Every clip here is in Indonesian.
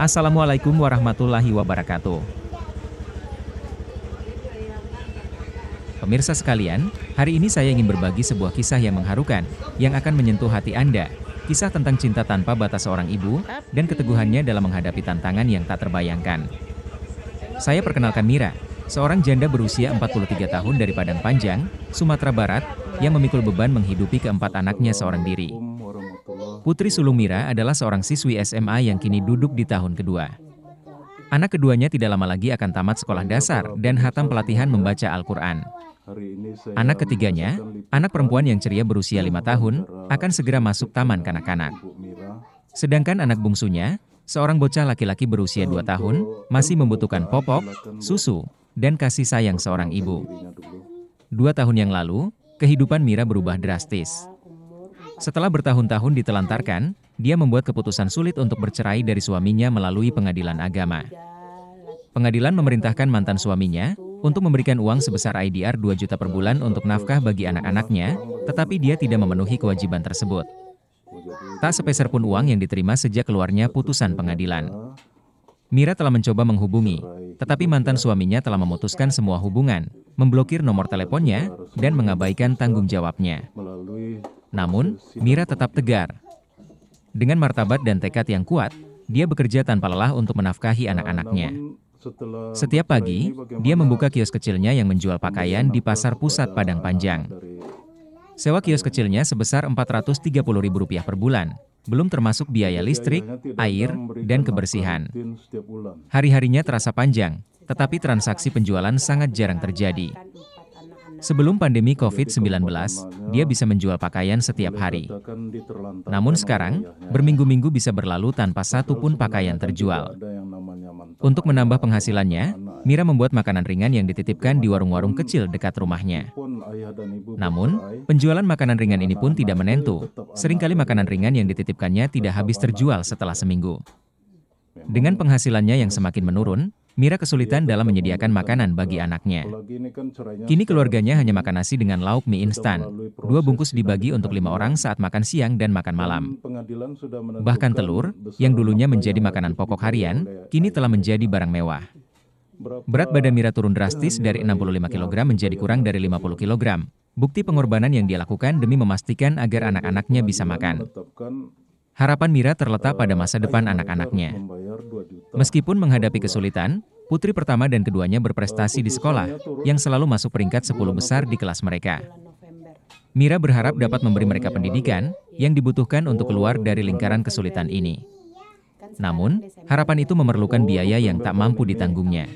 Assalamualaikum warahmatullahi wabarakatuh. Pemirsa sekalian, hari ini saya ingin berbagi sebuah kisah yang mengharukan, yang akan menyentuh hati Anda. Kisah tentang cinta tanpa batas seorang ibu, dan keteguhannya dalam menghadapi tantangan yang tak terbayangkan. Saya perkenalkan Mira, seorang janda berusia 43 tahun dari Padang Panjang, Sumatera Barat, yang memikul beban menghidupi keempat anaknya seorang diri. Putri sulung Mira adalah seorang siswi SMA yang kini duduk di tahun kedua. Anak keduanya tidak lama lagi akan tamat sekolah dasar dan hatam pelatihan membaca Al-Quran. Anak ketiganya, anak perempuan yang ceria berusia 5 tahun, akan segera masuk taman kanak-kanak. Sedangkan anak bungsunya, seorang bocah laki-laki berusia 2 tahun, masih membutuhkan popok, susu, dan kasih sayang seorang ibu. 2 tahun yang lalu, kehidupan Mira berubah drastis. Setelah bertahun-tahun ditelantarkan, dia membuat keputusan sulit untuk bercerai dari suaminya melalui pengadilan agama. Pengadilan memerintahkan mantan suaminya untuk memberikan uang sebesar IDR 2 juta per bulan untuk nafkah bagi anak-anaknya, tetapi dia tidak memenuhi kewajiban tersebut. Tak sepeser pun uang yang diterima sejak keluarnya putusan pengadilan. Mira telah mencoba menghubungi, tetapi mantan suaminya telah memutuskan semua hubungan, memblokir nomor teleponnya, dan mengabaikan tanggung jawabnya. Namun, Mira tetap tegar. Dengan martabat dan tekad yang kuat, dia bekerja tanpa lelah untuk menafkahi anak-anaknya. Setiap pagi, dia membuka kios kecilnya yang menjual pakaian di Pasar Pusat Padang Panjang. Sewa kios kecilnya sebesar Rp430.000 per bulan, belum termasuk biaya listrik, air, dan kebersihan. Hari-harinya terasa panjang, tetapi transaksi penjualan sangat jarang terjadi. Sebelum pandemi COVID-19, dia bisa menjual pakaian setiap hari. Namun sekarang, berminggu-minggu bisa berlalu tanpa satu pun pakaian terjual. Untuk menambah penghasilannya, Mira membuat makanan ringan yang dititipkan di warung-warung kecil dekat rumahnya. Namun, penjualan makanan ringan ini pun tidak menentu. Seringkali makanan ringan yang dititipkannya tidak habis terjual setelah seminggu. Dengan penghasilannya yang semakin menurun, Mira kesulitan dalam menyediakan makanan bagi anaknya. Kini keluarganya hanya makan nasi dengan lauk mie instan. 2 bungkus dibagi untuk 5 orang saat makan siang dan makan malam. Bahkan telur, yang dulunya menjadi makanan pokok harian, kini telah menjadi barang mewah. Berat badan Mira turun drastis dari 65 kg menjadi kurang dari 50 kg. Bukti pengorbanan yang dia lakukan demi memastikan agar anak-anaknya bisa makan. Harapan Mira terletak pada masa depan anak-anaknya. Meskipun menghadapi kesulitan, putri pertama dan keduanya berprestasi di sekolah, yang selalu masuk peringkat 10 besar di kelas mereka. Mira berharap dapat memberi mereka pendidikan yang dibutuhkan untuk keluar dari lingkaran kesulitan ini. Namun, harapan itu memerlukan biaya yang tak mampu ditanggungnya.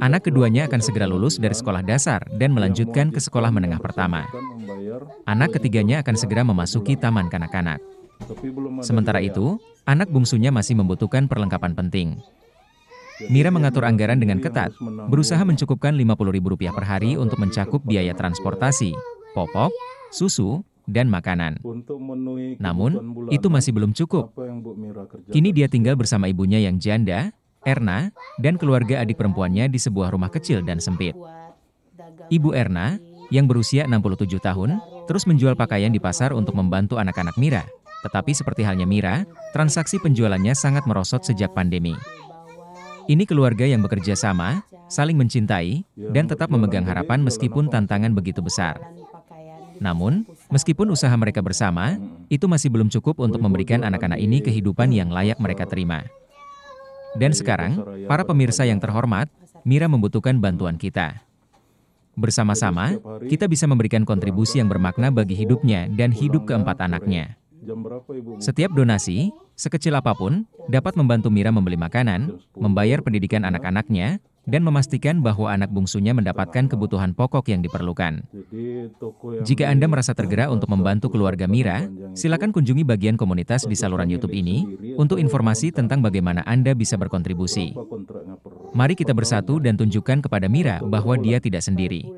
Anak keduanya akan segera lulus dari sekolah dasar dan melanjutkan ke sekolah menengah pertama. Anak ketiganya akan segera memasuki taman kanak-kanak. Sementara itu, anak bungsunya masih membutuhkan perlengkapan penting. Mira mengatur anggaran dengan ketat, berusaha mencukupkan Rp50.000 per hari untuk mencakup biaya transportasi, popok, susu, dan makanan. Namun, itu masih belum cukup. Kini dia tinggal bersama ibunya yang janda, Erna, dan keluarga adik perempuannya di sebuah rumah kecil dan sempit. Ibu Erna, yang berusia 67 tahun, terus menjual pakaian di pasar untuk membantu anak-anak Mira. Tetapi seperti halnya Mira, transaksi penjualannya sangat merosot sejak pandemi. Ini keluarga yang bekerja sama, saling mencintai, dan tetap memegang harapan meskipun tantangan begitu besar. Namun, meskipun usaha mereka bersama, itu masih belum cukup untuk memberikan anak-anak ini kehidupan yang layak mereka terima. Dan sekarang, para pemirsa yang terhormat, Mira membutuhkan bantuan kita. Bersama-sama, kita bisa memberikan kontribusi yang bermakna bagi hidupnya dan hidup keempat anaknya. Setiap donasi, sekecil apapun, dapat membantu Mira membeli makanan, membayar pendidikan anak-anaknya, dan memastikan bahwa anak bungsunya mendapatkan kebutuhan pokok yang diperlukan. Jika Anda merasa tergerak untuk membantu keluarga Mira, silakan kunjungi bagian komunitas di saluran YouTube ini untuk informasi tentang bagaimana Anda bisa berkontribusi. Mari kita bersatu dan tunjukkan kepada Mira bahwa dia tidak sendiri.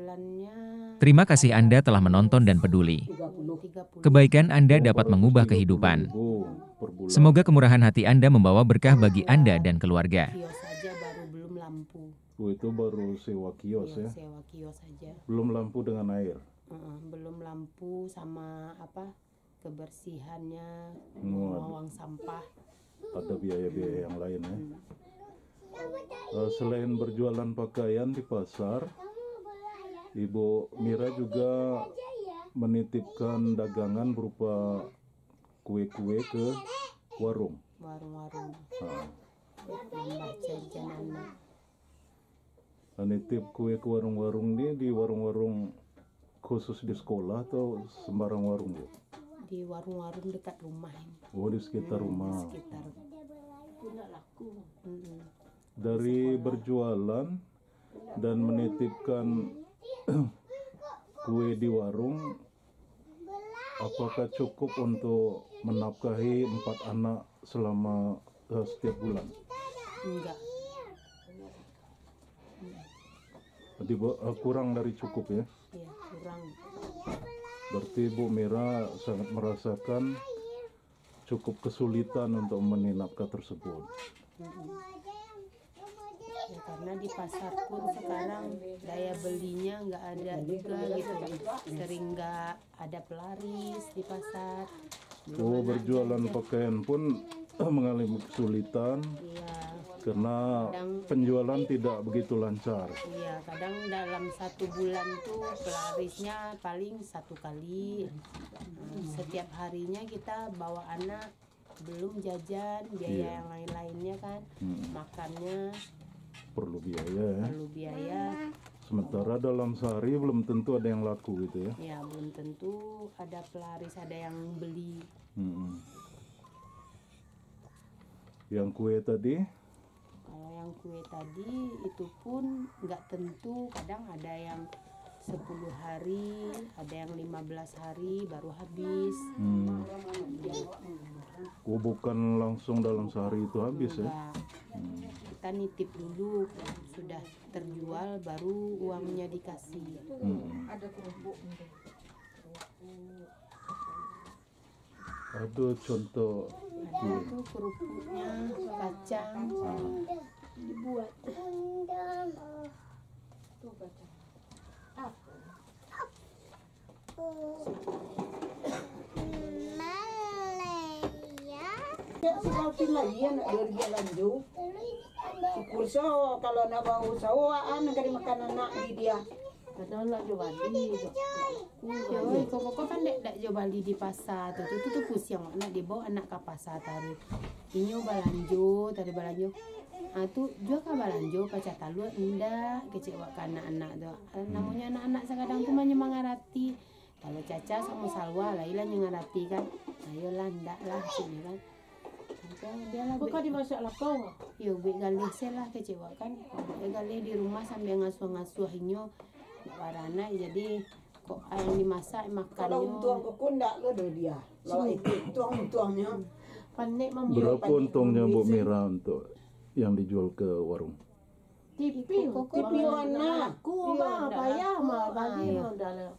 Terima kasih Anda telah menonton dan peduli. Kebaikan Anda dapat mengubah kehidupan. Semoga kemurahan hati Anda membawa berkah bagi Anda dan keluarga. Kios saja baru belum lampu. Itu baru sewa kios Iya, ya. sewa kios saja. Belum lampu dengan air. Belum lampu sama apa kebersihannya, Waduh. membuang sampah. ada biaya-biaya yang lain ya. Selain berjualan pakaian di pasar, Ibu Mira juga menitipkan dagangan berupa kue-kue ke warung. Warung-warung. Nah, Nambah jajan anak. menitip kue ke warung-warung ini di warung-warung khusus di sekolah atau sembarang warung, Bu? Di warung-warung dekat rumah ini. Oh, di sekitar rumah. Sekitar. Dari berjualan dan menitipkan kue di warung, apakah cukup untuk menafkahi 4 anak selama setiap bulan? Enggak. Jadi kurang dari cukup ya. Ya, kurang. Berarti Bu Mira sangat merasakan cukup kesulitan untuk menafkah tersebut. Ya, karena di pasar pun sekarang daya belinya nggak ada juga gitu. Sering nggak ada pelaris di pasar. Oh, berjualan pakaian pun mengalami kesulitan Iya, karena penjualan tidak begitu lancar. iya. Kadang dalam 1 bulan tuh pelarisnya paling 1 kali. Setiap harinya kita bawa anak, belum jajan, biaya Iya. yang lain-lainnya kan, makannya Perlu biaya ya. perlu biaya. Sementara dalam sehari belum tentu ada yang laku gitu ya. Ya belum tentu ada pelaris, ada yang beli. Mm-mm. Yang kue tadi, Kalau yang kue tadi itu pun nggak tentu, kadang ada yang 10 hari, ada yang 15 hari baru habis. oh bukan langsung dalam sehari itu habis ya. Enggak. Kita nitip dulu, sudah terjual baru uangnya dikasih. Aduh, contoh Ada tuh kerupuknya, kacang dibuat. Seperti lagi anak dia lanjut. Kurso kalau nak bawa sawaan kali makan anak di dia. Padahal lah jual bali. Yo, kok kan dak jual bali di pasar tuh pusing nak dibawa anak ke pasar tarik. Inyo balanjo, tadi balanjo. Tuh juga kan balanjo kaca talu indah kecewa ke anak-anak tuh. Namanya anak-anak sekadang tuh menyemangarati. Kalau Caca sama Salwa lah ilah nyengarati kan. Ayolah ndak lah sini kan. Dia lah Bukan dimasak lapau. yo be galih lah kecewa kan. Galih di rumah sambil ngasuh-ngasuh inyo warana jadi kok yang dimasak Kalau makannya. untung kok ndak lo do dia. Kalau itu untung-untungnya. Panik berapa untungnya Bu Mira untuk yang dijual ke warung? Tipi mana? Ku mah payah mah bagi modal.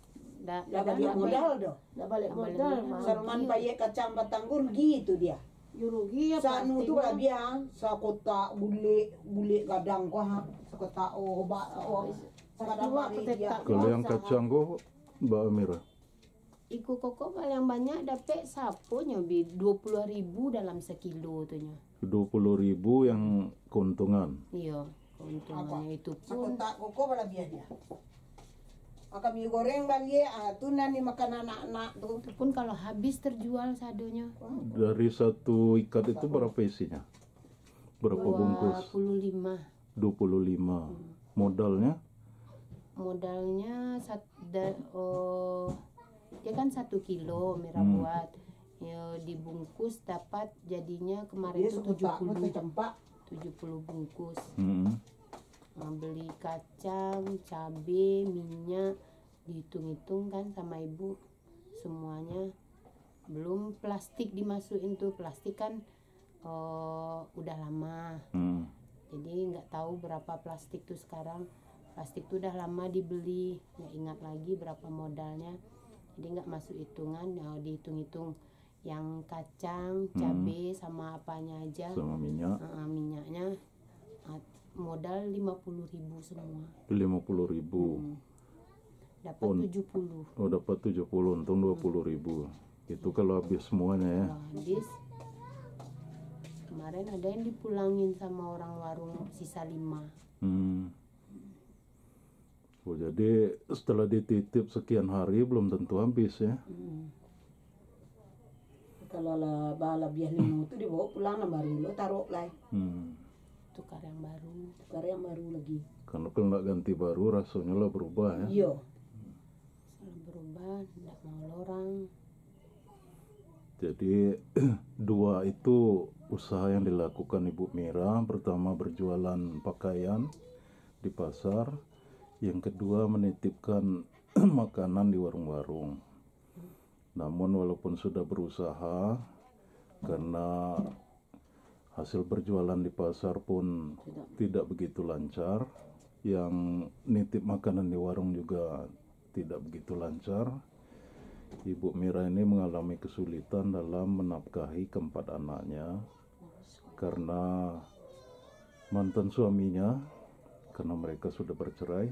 Dah balik modal do. Dah balik modal mah. Sarman paye kacang batanggul gitu dia. Yurugi ya Sanu tu lah dia, sa kota bule gadang ko ha, sa kota sa kadang mari dia. Kalau yang kacang kok Mbak Mira? Iku koko paling banyak dapat sapunya bi 20.000 dalam sekilo tuh nya. 20.000 yang keuntungan. Iya, keuntungannya itu Sa pun kota koko bala dia. Kami goreng bali tu nani makan anak-anak tu. pun kalau habis terjual sadonya Dari satu ikat itu berapa isinya? Berapa bungkus? 25. 25. Modalnya? Modalnya dia kan 1 kilo merah buat. Ya, dibungkus dapat jadinya kemarin Dia itu sekota 70 tempat 70 bungkus. Hmm. Beli kacang, cabe, minyak, dihitung-hitung kan sama ibu semuanya. Belum plastik dimasukin tuh, plastik kan udah lama. Jadi nggak tahu berapa plastik tuh sekarang. Plastik tuh udah lama dibeli, nggak ingat lagi berapa modalnya. Jadi nggak masuk hitungan, nah, dihitung-hitung yang kacang, cabe sama apanya aja. Sama minyak. Minyaknya modal 50.000 semua. 50.000. Dapat 70. Oh, dapat 70, untung 20.000. Itu kalau habis semuanya ya. Kalau habis Kemarin ada yang dipulangin sama orang warung sisa 5. Oh, jadi setelah dititip sekian hari belum tentu habis ya. Kalau lah bala biar lima itu dibawa pulang lah baru lo taruh lah. Tukar yang baru. Tukar yang baru lagi. Karena kalau nggak ganti baru rasanya lah berubah ya. Iya. Selalu berubah, tidak mau orang. Jadi dua itu usaha yang dilakukan Ibu Mira. Pertama berjualan pakaian di pasar. Yang kedua menitipkan makanan di warung-warung. Namun walaupun sudah berusaha, karena hasil berjualan di pasar pun tidak begitu lancar, yang nitip makanan di warung juga tidak begitu lancar, Ibu Mira ini mengalami kesulitan dalam menafkahi keempat anaknya karena mantan suaminya, karena mereka sudah bercerai,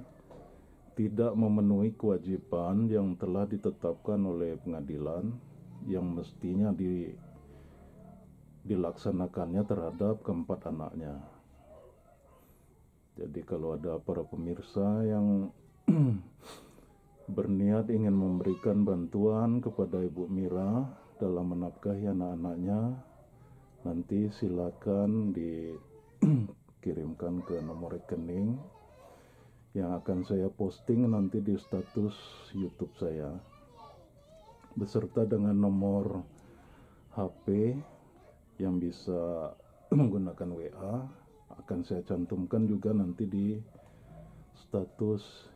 tidak memenuhi kewajiban yang telah ditetapkan oleh pengadilan yang mestinya dilaksanakannya terhadap keempat anaknya. Jadi kalau ada para pemirsa yang berniat ingin memberikan bantuan kepada Ibu Mira dalam menafkahi anak-anaknya, nanti silakan dikirimkan ke nomor rekening yang akan saya posting nanti di status YouTube saya, beserta dengan nomor HP yang bisa menggunakan WA, akan saya cantumkan juga nanti di status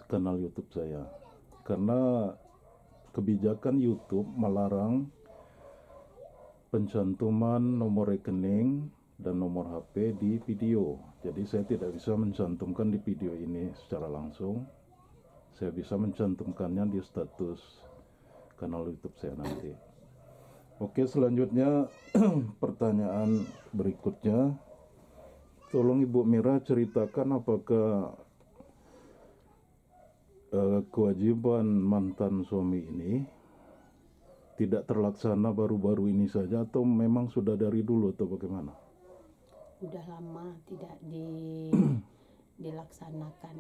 kanal YouTube saya. Karena kebijakan YouTube melarang pencantuman nomor rekening dan nomor HP di video. Jadi saya tidak bisa mencantumkan di video ini secara langsung. Saya bisa mencantumkannya di status kanal YouTube saya nanti. Oke, selanjutnya pertanyaan berikutnya. Tolong Ibu Mira ceritakan apakah kewajiban mantan suami ini tidak terlaksana baru-baru ini saja atau memang sudah dari dulu atau bagaimana? Udah lama tidak dilaksanakan.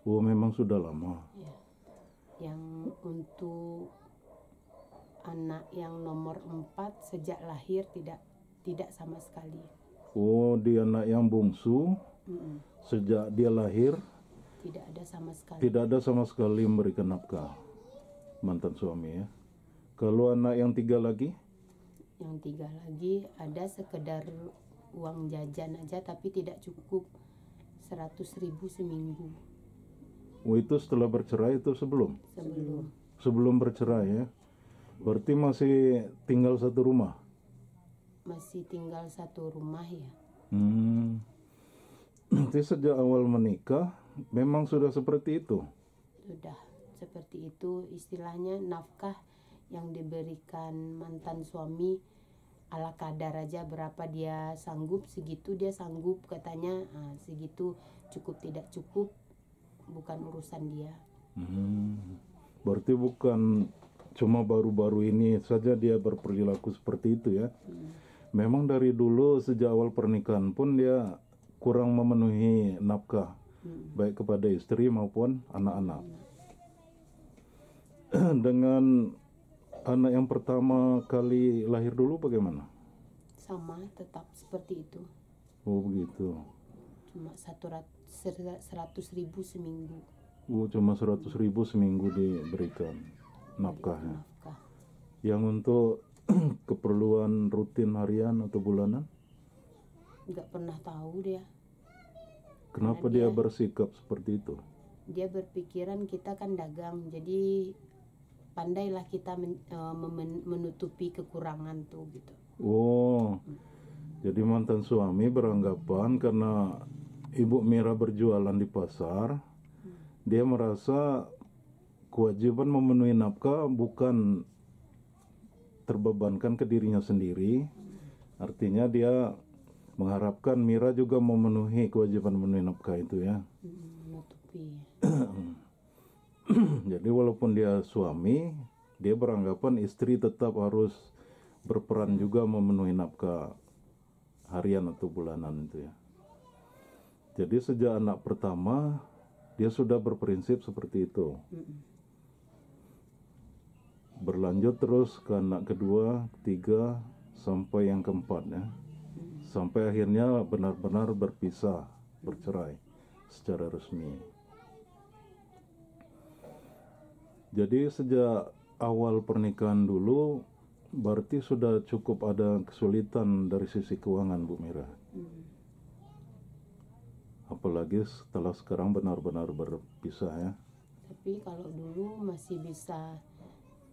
Oh, memang sudah lama. Ya. Yang untuk anak yang nomor 4 sejak lahir tidak sama sekali. Oh, dia anak yang bungsu. Sejak dia lahir tidak ada sama sekali. Tidak ada sama sekali memberikan nafkah mantan suami ya. Kalau anak yang 3 lagi? Yang 3 lagi ada sekedar uang jajan aja tapi tidak cukup, 100.000 seminggu. Oh, itu setelah bercerai itu sebelum? Sebelum bercerai ya. Berarti masih tinggal satu rumah? Masih tinggal satu rumah ya. Nanti sejak awal menikah memang sudah seperti itu? Sudah seperti itu, istilahnya nafkah yang diberikan mantan suami ala kadar aja, berapa dia sanggup segitu dia sanggup katanya. Segitu cukup tidak cukup bukan urusan dia. Berarti bukan cuma baru-baru ini saja dia berperilaku seperti itu ya. Memang dari dulu sejak awal pernikahan pun dia kurang memenuhi nafkah baik kepada istri maupun anak-anak. Dengan anak yang pertama kali lahir dulu bagaimana? Sama, tetap seperti itu. Oh, begitu. Cuma 100.000 seminggu. Oh, cuma 100.000 seminggu diberikan nafkahnya. Nafkah. Yang untuk keperluan rutin harian atau bulanan? Nggak pernah tahu dia. Kenapa dia bersikap seperti itu? Dia berpikiran kita kan dagang, jadi pandailah kita menutupi kekurangan tuh gitu. Oh, jadi mantan suami beranggapan karena Ibu Mira berjualan di pasar, dia merasa kewajiban memenuhi nafkah bukan terbebankan ke dirinya sendiri. Artinya dia mengharapkan Mira juga memenuhi kewajiban memenuhi nafkah itu ya. Menutupi. Jadi walaupun dia suami, dia beranggapan istri tetap harus berperan juga memenuhi nafkah harian atau bulanan itu ya. Jadi sejak anak pertama dia sudah berprinsip seperti itu. Berlanjut terus ke anak kedua, ketiga, sampai yang keempat ya. Sampai akhirnya benar-benar berpisah, bercerai secara resmi. Jadi sejak awal pernikahan dulu berarti sudah cukup ada kesulitan dari sisi keuangan, Bu Mira. Apalagi setelah sekarang benar-benar berpisah ya. Tapi kalau dulu masih bisa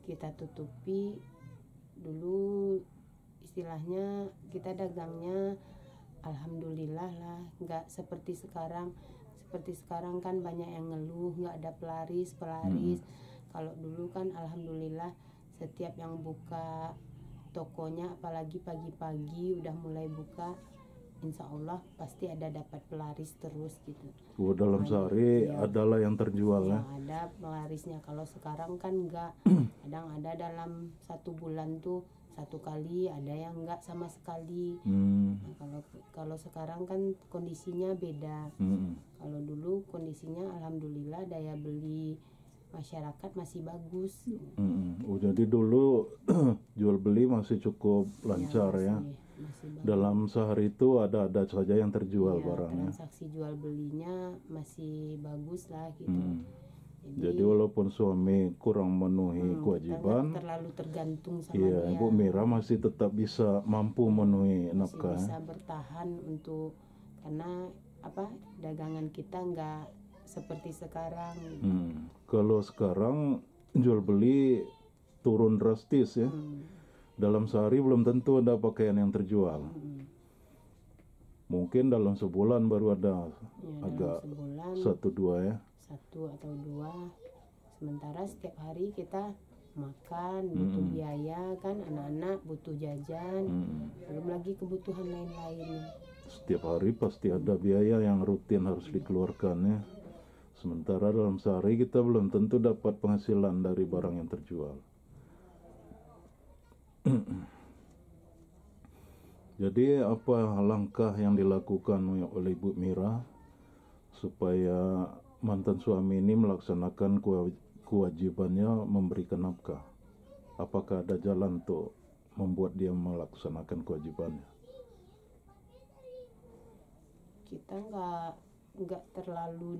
kita tutupi. Dulu istilahnya kita dagangnya alhamdulillah lah, nggak seperti sekarang. Seperti sekarang kan banyak yang ngeluh nggak ada pelaris. Kalau dulu kan alhamdulillah setiap yang buka tokonya, apalagi pagi-pagi udah mulai buka, insya Allah pasti ada dapat pelaris terus gitu. Dalam sehari ya, adalah yang terjual ya. Ada pelarisnya. Kalau sekarang kan enggak, kadang ada dalam 1 bulan tuh 1 kali, ada yang enggak sama sekali. Nah, kalau sekarang kan kondisinya beda. Kalau dulu kondisinya alhamdulillah daya beli masyarakat masih bagus. Jadi dulu jual beli masih cukup lancar ya. Masih bagus. Dalam sehari itu ada saja yang terjual barangnya. Transaksi jual belinya masih bagus lah gitu. Jadi walaupun suami kurang memenuhi kewajiban, terlalu tergantung sama iya, dia. Ibu Mira masih tetap bisa mampu memenuhi nafkah. Masih bisa bertahan untuk, karena dagangan kita nggak seperti sekarang. Kalau sekarang jual beli turun drastis ya. Dalam sehari belum tentu ada pakaian yang terjual. Mungkin dalam sebulan baru ada agak 1-2 ya. 1 atau 2. Sementara setiap hari kita makan, butuh biaya kan, anak-anak butuh jajan, belum lagi kebutuhan lain-lain. Setiap hari pasti ada biaya yang rutin harus dikeluarkan ya. Sementara dalam sehari kita belum tentu dapat penghasilan dari barang yang terjual. Jadi apa langkah yang dilakukan oleh Ibu Mira supaya mantan suami ini melaksanakan kewajibannya memberikan nafkah? Apakah ada jalan untuk membuat dia melaksanakan kewajibannya? Kita nggak terlalu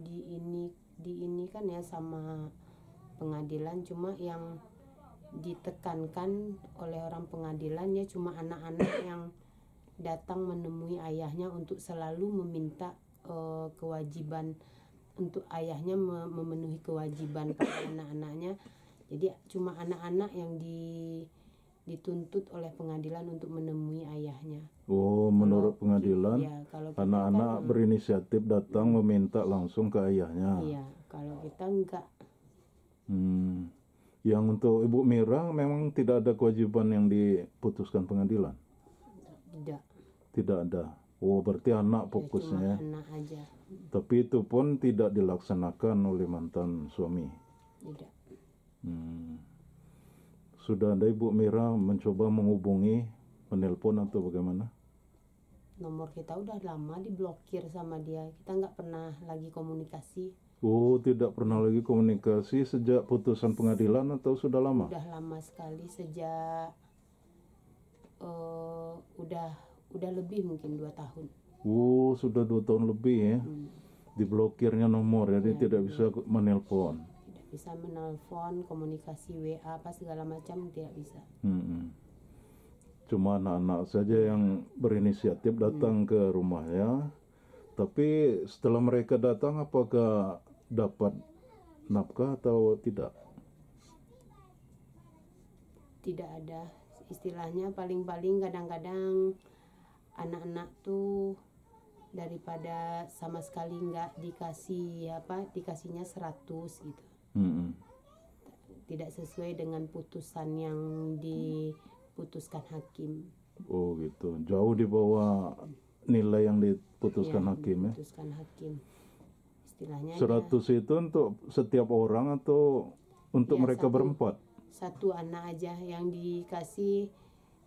diini kan ya sama pengadilan, cuma yang ditekankan oleh orang pengadilan ya cuma anak-anak yang datang menemui ayahnya untuk selalu meminta kewajiban, untuk ayahnya memenuhi kewajiban pada anak-anaknya. Jadi cuma anak-anak yang dituntut oleh pengadilan untuk menemui ayahnya. Menurut pengadilan, ya, anak-anak kan berinisiatif datang meminta langsung ke ayahnya. Iya, kalau kita enggak. Yang untuk Ibu Mira memang tidak ada kewajiban yang diputuskan pengadilan? Tidak ada. Berarti anak fokusnya. Cuma anak aja. Tapi itu pun tidak dilaksanakan oleh mantan suami? Tidak. Sudah ada Ibu Mira mencoba menghubungi, menelpon atau bagaimana? Nomor kita udah lama diblokir sama dia. Kita nggak pernah lagi komunikasi. Tidak pernah lagi komunikasi sejak putusan pengadilan atau sudah lama? Udah lama sekali, sejak udah lebih mungkin 2 tahun. Sudah 2 tahun lebih ya. Diblokirnya nomor, jadi tidak bisa menelpon. Tidak bisa menelpon, komunikasi WA apa segala macam tidak bisa. Cuma anak-anak saja yang berinisiatif datang ke rumahnya. Tapi setelah mereka datang, apakah dapat nafkah atau tidak? Tidak ada. Istilahnya paling-paling kadang-kadang anak-anak tuh daripada sama sekali nggak dikasihnya 100 gitu. Tidak sesuai dengan putusan yang diputuskan hakim. Gitu. Jauh di bawah nilai yang diputuskan hakim ya. Diputuskan hakim. Istilahnya 100 itu untuk setiap orang atau untuk mereka berempat? Satu anak aja yang dikasih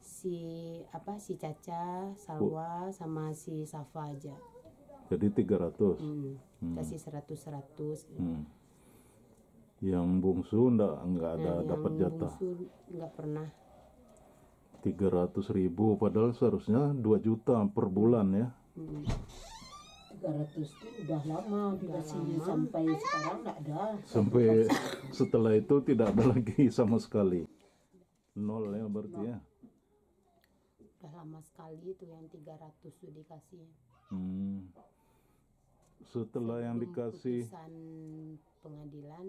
si Caca, Salwa sama si Safa aja. Jadi 300. Kasih 100. Yang bungsu nggak ada dapat jatah. Bungsu nggak pernah. 300.000 padahal seharusnya 2 juta per bulan ya. 300 itu udah lama dikasih, sampai sekarang nggak ada. Sampai setelah itu tidak ada lagi sama sekali. Nol ya berarti ya. Udah lama sekali itu yang 300 tuh dikasih. Setelah yang dikasih Putusan pengadilan,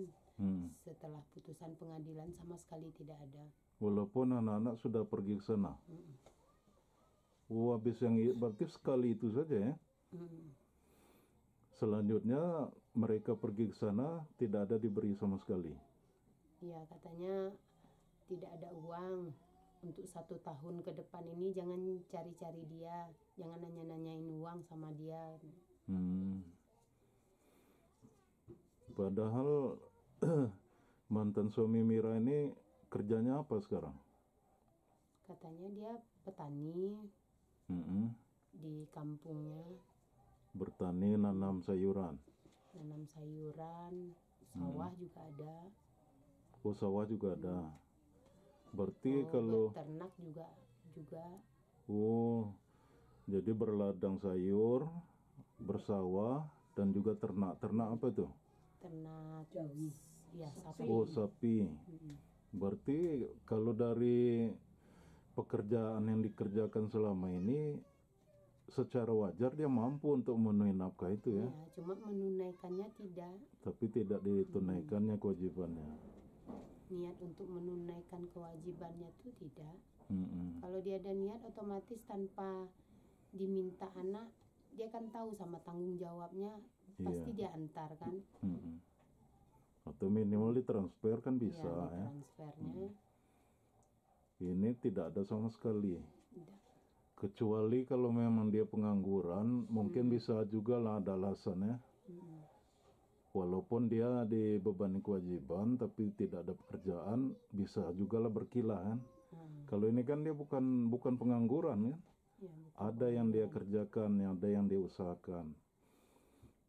setelah putusan pengadilan sama sekali tidak ada. walaupun anak-anak sudah pergi ke sana. Habis yang berarti sekali itu saja ya. Selanjutnya mereka pergi ke sana tidak ada diberi sama sekali. Iya, katanya tidak ada uang untuk 1 tahun ke depan ini, jangan cari-cari dia, jangan nanya-nanyain uang sama dia. Padahal mantan suami Mira ini kerjanya apa sekarang? Katanya dia petani di kampungnya, Bertani, nanam sayuran. Sawah juga ada. Oh, sawah juga ada. Berarti kalau Ternak juga. oh, jadi berladang sayur, bersawah dan juga ternak. Ternak apa tuh? Ternak Jawi. Ya, sapi. Oh, sapi. Berarti kalau dari pekerjaan yang dikerjakan selama ini secara wajar dia mampu untuk memenuhi nafkah itu ya. Ya, cuma menunaikannya tidak. Tapi tidak ditunaikannya kewajibannya. Niat untuk menunaikan kewajibannya itu tidak. Kalau dia ada niat, otomatis tanpa diminta anak, dia kan tahu sama tanggung jawabnya, pasti dia antar kan. Atau minimal ditransfer kan bisa ya. Transfernya Ini tidak ada sama sekali. tidak. Kecuali kalau memang dia pengangguran, mungkin bisa juga lah ada alasannya. Walaupun dia dibebani kewajiban, tapi tidak ada pekerjaan, bisa juga lah berkilah kan. Kalau ini kan dia bukan pengangguran kan. Ya, Ada yang dia kerjakan, ada yang dia usahakan.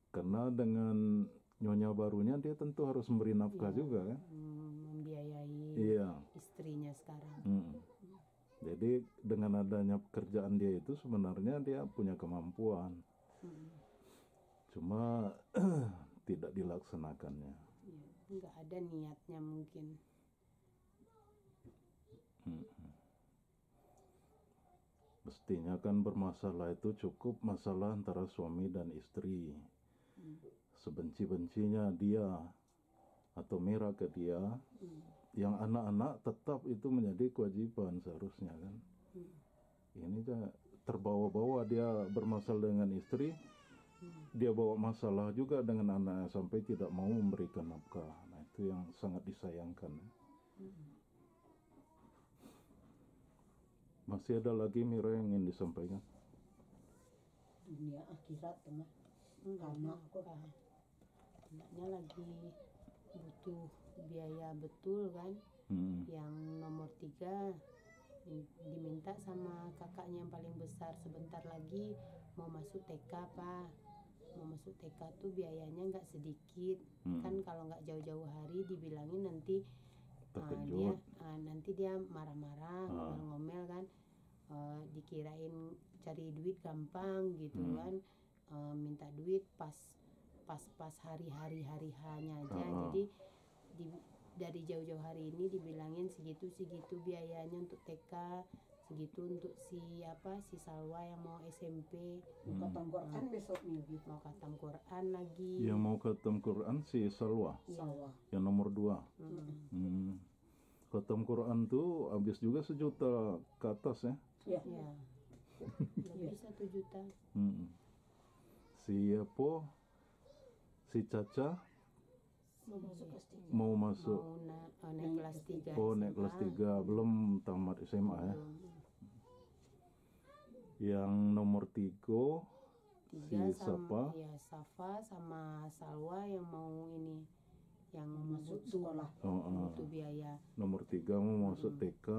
Karena dengan nyonya barunya dia tentu harus memberi nafkah juga kan. membiayai Iya. istrinya sekarang. Jadi dengan adanya pekerjaan dia itu sebenarnya dia punya kemampuan. Cuma tidak dilaksanakannya. Ya, nggak ada niatnya mungkin. Mestinya kan bermasalah itu cukup masalah antara suami dan istri. Sebenci-bencinya dia atau Mira ke dia, yang anak-anak tetap itu menjadi kewajiban seharusnya kan. Ini terbawa-bawa dia bermasalah dengan istri, dia bawa masalah juga dengan anaknya sampai tidak mau memberikan nafkah. Nah itu yang sangat disayangkan. Masih ada lagi Mira yang ingin disampaikan? Dunia akhirat teman. Anaknya lagi butuh biaya betul kan. Yang nomor 3 diminta sama kakaknya yang paling besar, sebentar lagi mau masuk TK Pak. Mau masuk TK tuh biayanya nggak sedikit. Kan kalau nggak jauh-jauh hari dibilangin nanti dia marah-marah, ngomel-ngomel kan. Dikirain cari duit gampang gitu kan. Minta duit pas hari hanya aja. Jadi dari jauh-jauh hari ini dibilangin segitu biayanya untuk TK, segitu untuk si Salwa yang mau SMP. Mau khatam Quran besok minggu. Mau khatam Quran lagi. Yang mau khatam Quran si Salwa. Salwa. Yang nomor 2. Khatam Quran tuh habis juga 1 juta ke atas ya. Ya. Lebih 1 juta. Si Caca Mau masuk kelas 3. mau masuk. Naik kelas 3. Oh, naik kelas 3, belum tamat SMA ya. Yang nomor 3 si Safa. Ya, Safa sama Salwa yang mau ini, yang Masuk sekolah. butuh biaya. Nomor 3 mau masuk TK.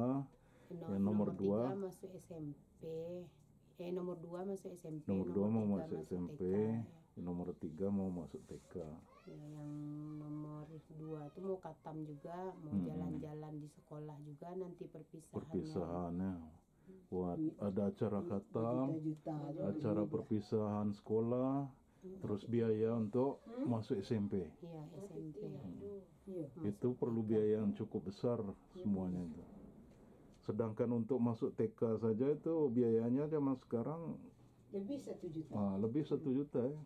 Yang nomor 3 2 masuk SMP. Nomor 2 masuk SMP. Nomor 2 mau 3 masuk SMP. TK, ya. Nomor 3 mau masuk TK. Ya, yang nomor 2 tuh mau katam juga, mau jalan-jalan di sekolah juga nanti perpisahannya. Perpisahannya. Buat ada acara katam, Juta acara perpisahan sekolah, terus biaya untuk masuk SMP. Iya, SMP. Iya. Itu perlu biaya yang cukup besar semuanya itu. Sedangkan untuk masuk TK saja itu biayanya zaman sekarang Lebih 1 juta. lebih 1 juta ya.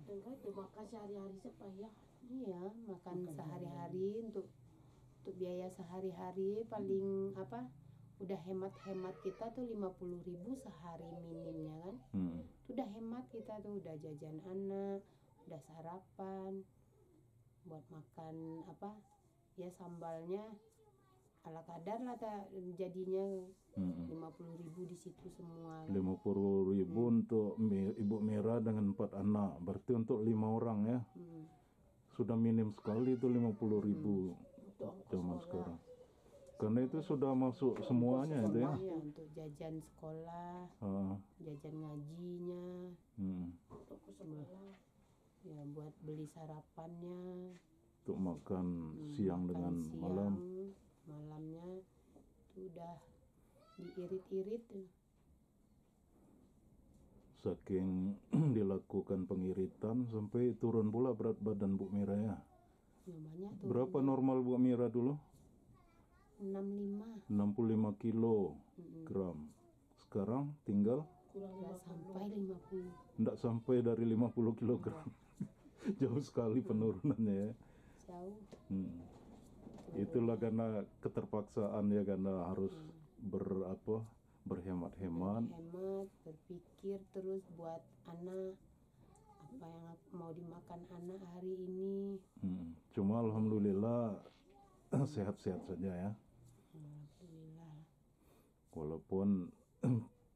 Enggak itu makan sehari-hari supaya Iya, makan sehari-hari untuk biaya sehari-hari paling udah hemat-hemat kita tuh 50.000 sehari minimnya kan. Itu udah hemat kita tuh, udah jajan anak, udah sarapan, buat makan ya sambalnya ala kadar lah jadinya 50.000 di situ semua. 50.000 untuk Ibu Mira dengan 4 anak, berarti untuk 5 orang ya. Sudah minim sekali itu 50.000 zaman sekarang. Karena itu sudah masuk semuanya itu ya. Iya, untuk jajan sekolah, jajan ngajinya, untuk ke sekolah. ya buat beli sarapannya, Untuk makan siang dengan makan siang, malam. malamnya itu udah diirit-irit tuh. Saking dilakukan pengiritan sampai turun pula berat badan Bu Mira ya. Ya, banyak tuh. Berapa normal Bu Mira dulu? 65, 65 kilogram. Sekarang tinggal nggak sampai 50. tidak sampai dari 50 kilogram. Jauh sekali penurunannya ya. Jauh. Itulah karena keterpaksaan ya, karena harus berhemat-hemat. Hemat, berpikir terus buat anak apa yang mau dimakan anak hari ini. Cuma alhamdulillah sehat-sehat saja ya. Alhamdulillah. Walaupun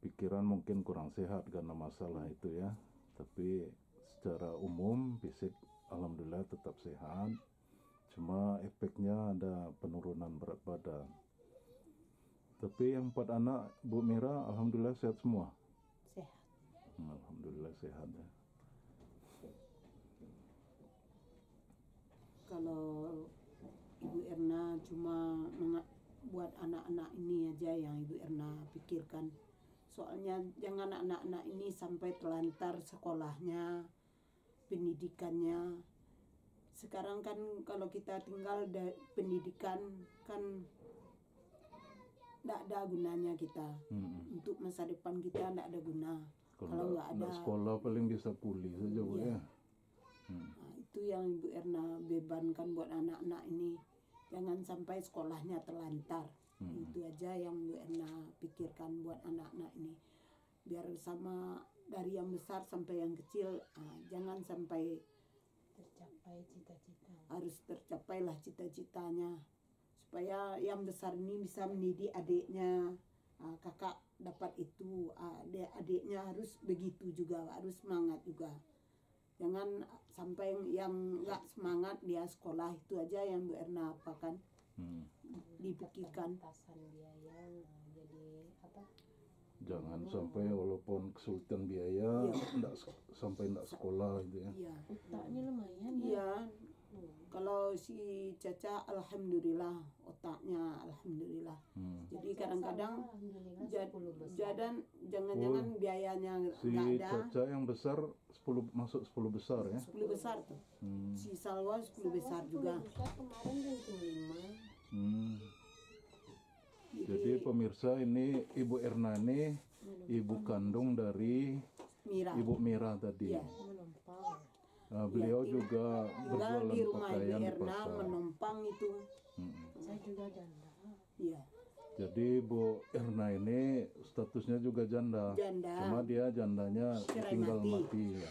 pikiran mungkin kurang sehat karena masalah itu ya. Tapi secara umum fisik alhamdulillah tetap sehat. Cuma efeknya ada penurunan berat badan. Tapi yang 4 anak Bu Mira alhamdulillah sehat semua. Sehat. Alhamdulillah sehat ya. Kalau Ibu Erna cuma buat anak-anak ini aja yang Ibu Erna pikirkan. Soalnya jangan anak-anak ini sampai telantar sekolahnya, pendidikannya. Sekarang kan kalau kita tinggal pendidikan kan tidak ada gunanya kita. Untuk masa depan kita tidak ada guna. Kalau nggak ada sekolah paling bisa kuli saja Bu ya. Nah, itu yang Ibu Erna bebankan buat anak-anak ini. Jangan sampai sekolahnya terlantar. Itu aja yang Bu Erna pikirkan buat anak-anak ini. Biar sama dari yang besar sampai yang kecil, jangan sampai Tercapai cita-cita. harus tercapailah cita-citanya. Supaya yang besar ini bisa mendidik adiknya. Kakak dapat itu, adiknya harus begitu juga, harus semangat juga. Jangan sampai yang nggak semangat dia sekolah, itu aja yang Bu Erna apakan dipikirkan. Batasan biaya jadi Jangan sampai walaupun kesulitan biaya sampai tidak sekolah gitu ya. Iya. otaknya lumayan ya. Iya. Kalau si Caca alhamdulillah otaknya alhamdulillah. Jadi kadang-kadang jangan-jangan biayanya Si nggak ada. Caca yang besar 10 masuk 10 besar ya. 10 besar tuh. Si Salwa 10 besar juga. besar kemarin ranking 5. Jadi pemirsa, ini Ibu Erna ini ibu kandung dari Mira. Ibu Mira tadi. Iya. Menumpang. Beliau juga Tinggal berjualan di rumah Ibu pakaian di Erna pasar. menumpang itu. Saya juga janda. Iya. Jadi Bu Erna ini statusnya juga janda. Janda. Cuma dia jandanya Cerai tinggal mati. mati ya.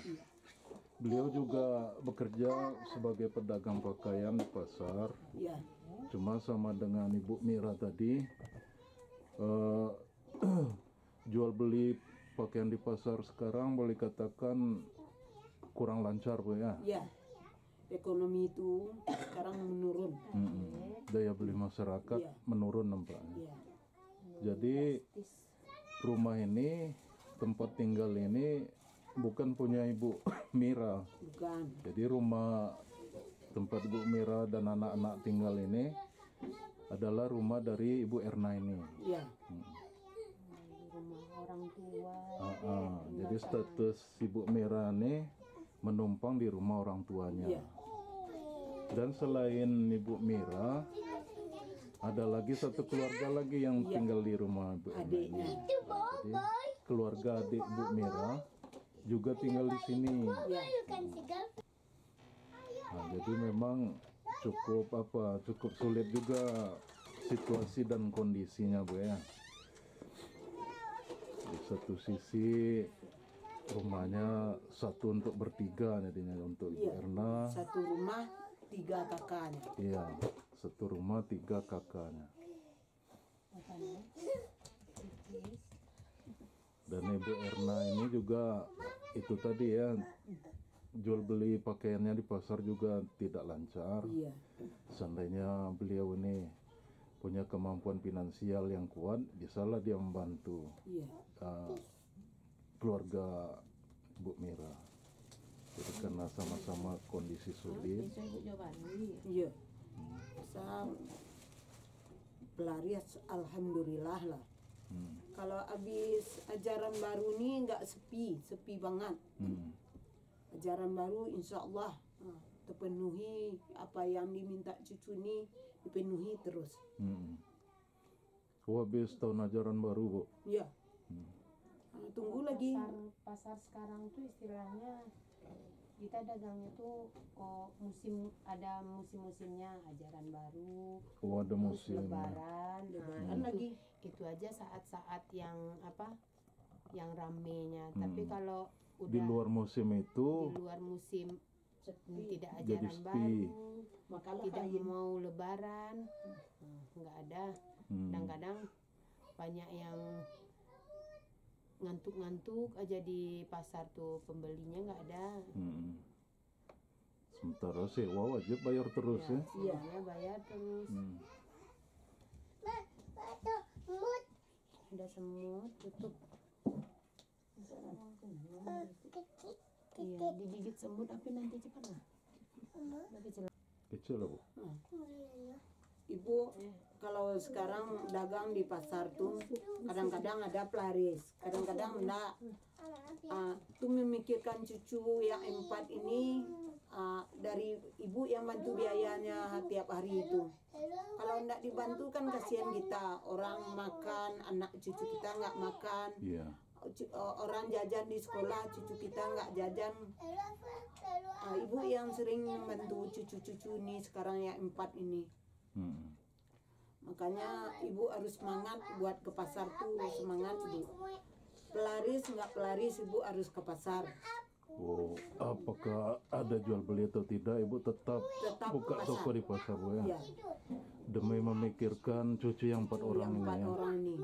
Beliau juga bekerja sebagai pedagang pakaian di pasar. Iya. Cuma sama dengan Ibu Mira tadi, jual beli pakaian di pasar sekarang boleh katakan kurang lancar Bu ya. Iya. Ekonomi itu sekarang menurun. Daya beli masyarakat Iya. menurun nampaknya. Iya. Jadi rumah ini, tempat tinggal ini bukan punya Ibu Mira. Bukan. Jadi rumah tempat Ibu Mira dan anak-anak tinggal ini adalah rumah dari Ibu Erna ini. Iya. Rumah orang tua. Jadi status Ibu Mira ini menumpang di rumah orang tuanya. Iya. Dan selain Ibu Mira, ada lagi satu keluarga lagi yang tinggal di rumah Ibu Erna ini. Adiknya. Jadi keluarga adik Ibu Mira juga tinggal di sini. Nah, jadi memang cukup sulit juga situasi dan kondisinya, Bu ya. Di satu sisi rumahnya satu untuk bertiga, jadinya untuk Ibu Erna. Satu rumah 3 kakaknya. Iya, satu rumah 3 kakaknya. Dan Ibu Erna ini juga itu tadi ya, jual beli pakaiannya di pasar juga tidak lancar. Iya. Seandainya beliau ini punya kemampuan finansial yang kuat, bisalah dia membantu Iya. keluarga Bu Mira. Jadi karena sama-sama kondisi sulit. Iya. Saya pelarias alhamdulillah lah. Kalau habis ajaran baru nih nggak sepi banget. Ajaran baru insya Allah terpenuhi, apa yang diminta cucu nih dipenuhi terus. Oh, habis tahun ajaran baru, Bu? Ya. Tunggu lagi. Pasar sekarang tuh istilahnya kita dagangnya tuh ada musim-musimnya, ajaran baru, Oh, ada terus musim. lebaran lagi. itu aja saat-saat yang yang ramenya. Tapi kalau Di udah luar musim itu di luar musim tidak jadi ajaran sepi. baru, Makalah tidak kain. mau lebaran, nggak ada. Kadang-kadang banyak yang ngantuk-ngantuk aja di pasar tuh, pembelinya nggak ada. Sementara sewa wajib bayar terus ya. Semuanya bayar terus. Ada semut, tutup. Iya, digigit semut tapi nanti cepat lah. Kecil lah, Bu. Ibu kalau sekarang dagang di pasar tuh kadang-kadang ada pelaris, kadang-kadang enggak. Tuh memikirkan cucu yang 4 ini, dari ibu yang bantu biayanya tiap hari itu. Kalau enggak dibantu kan kasihan kita, orang makan, anak cucu kita nggak makan. Iya. Orang jajan di sekolah, cucu kita nggak jajan. Ibu yang sering membantu cucu-cucu ini sekarang yang 4 ini. Makanya ibu harus semangat buat ke pasar tuh, semangat ibu. Pelaris nggak pelaris, ibu harus ke pasar. Oh, apakah ada jual beli atau tidak, ibu tetap buka pasar. toko di pasar, Bu ya. Ya, Demi memikirkan cucu yang 4 orang yang ini 4 ya. orang ini.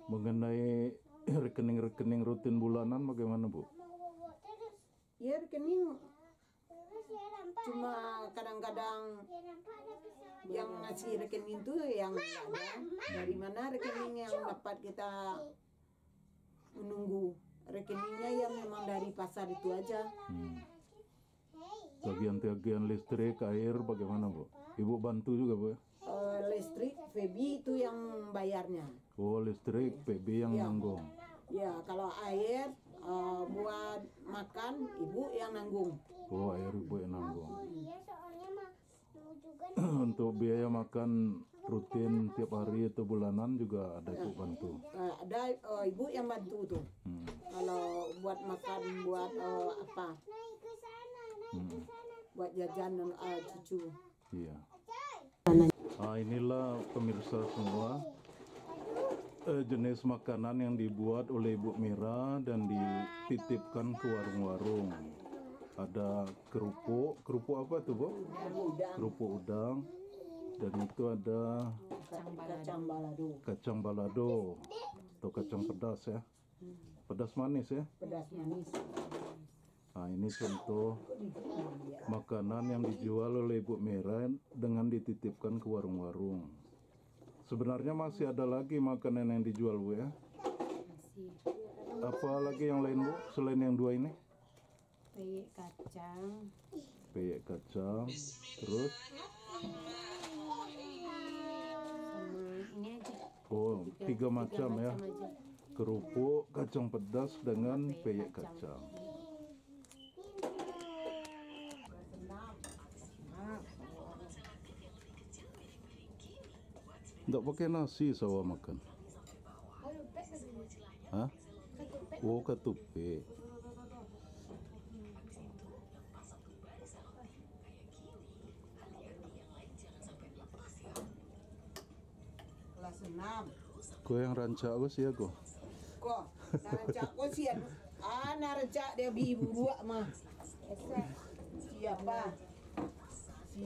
Mengenai rekening-rekening rutin bulanan bagaimana, Bu? Ya rekening cuma kadang-kadang yang ngasih rekening tuh yang nggak ada. Dari mana rekening yang dapat kita menunggu? Rekeningnya yang memang dari pasar itu aja. Tagihan-tagihan listrik, air bagaimana, Bu? Ibu bantu juga, Bu ya? Listrik Febi itu yang bayarnya. Oh, listrik PB yang nanggung. Ya kalau air buat makan ibu yang nanggung. Oh, air ibu yang nanggung. Untuk biaya makan rutin tiap hari atau bulanan juga ada ibu bantu. Ada ibu yang bantu tuh. Kalau buat makan, buat apa? Buat jajan cucu. Iya. Inilah pemirsa semua jenis makanan yang dibuat oleh Ibu Mira dan dititipkan ke warung-warung. Ada kerupuk apa tuh, Bu? Kerupuk udang. Dan itu ada kacang balado atau kacang pedas ya. Pedas manis ya. Pedas manis. Nah, ini contoh makanan yang dijual oleh Ibu Mira dengan dititipkan ke warung-warung. Sebenarnya masih ada lagi makanan yang dijual Bu ya. Masih Apa lagi yang lain Bu selain yang dua ini? peyek kacang, Peyek kacang, terus sama ini aja. oh tiga macam ya. aja. Kerupuk, kacang pedas dengan peyek kacang. Nggak pakai nasi sawa makan. Hah? Oh ketupat. Kelas 6. Kau yang rancak apa sih aku? Kok narancak ko siya. Narancak dia ibu dua mah. Siapa? Si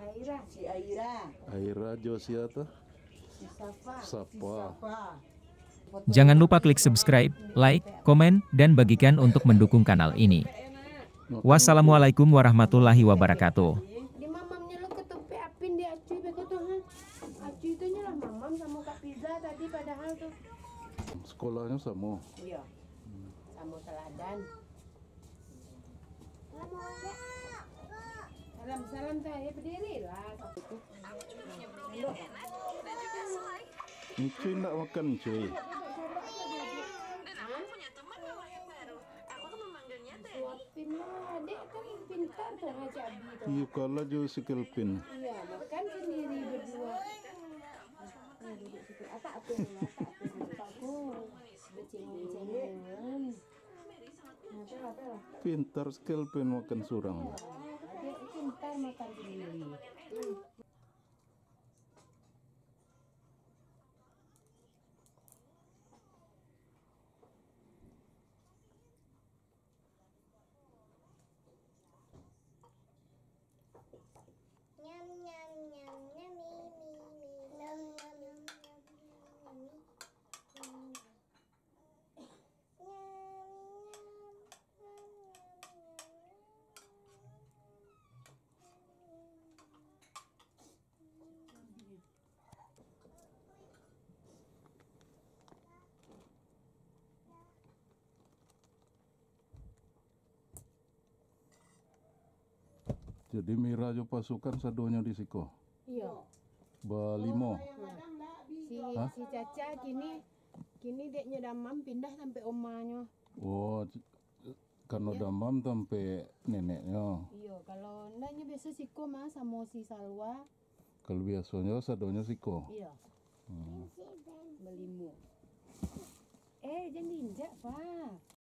Aira, si Aira. Aira Josia tuh. si Safa. Sapa. Siapa? Jangan lupa klik subscribe, like, komen, dan bagikan untuk mendukung kanal ini. Wassalamualaikum warahmatullahi wabarakatuh. Di mamamnya lo ketupe apin di acuy begitu tuh ha. Acuy itu nyelah mamam sama Kak Pizza tadi padahal tuh. Sekolahnya sama. Iya. Sama teladan. Salam saya berdiri lah. Cuy nggak makan cuy. Suapin lah, dek kan pintar tuh ngaji Abi tuh. Iya kalah juga si Kelvin. Iya, makan sendiri berdua. Duduk situ. Apa aku bercengang-cengan. Apa lah? Pintar si Kelvin makan surang. Adik pintar makan sendiri. Jadi Mira jo pasukan sadonya di siko. Iya. Balimo. Si Caca kini deknya damam pindah sampai omanya. Oh, karena damam sampai neneknya. Iya, kalau ndaknya biasa siko mas sama si Salwa. Kalau biasanya sadonya siko. Iya. Belimu. Jangan diinjak, Pak.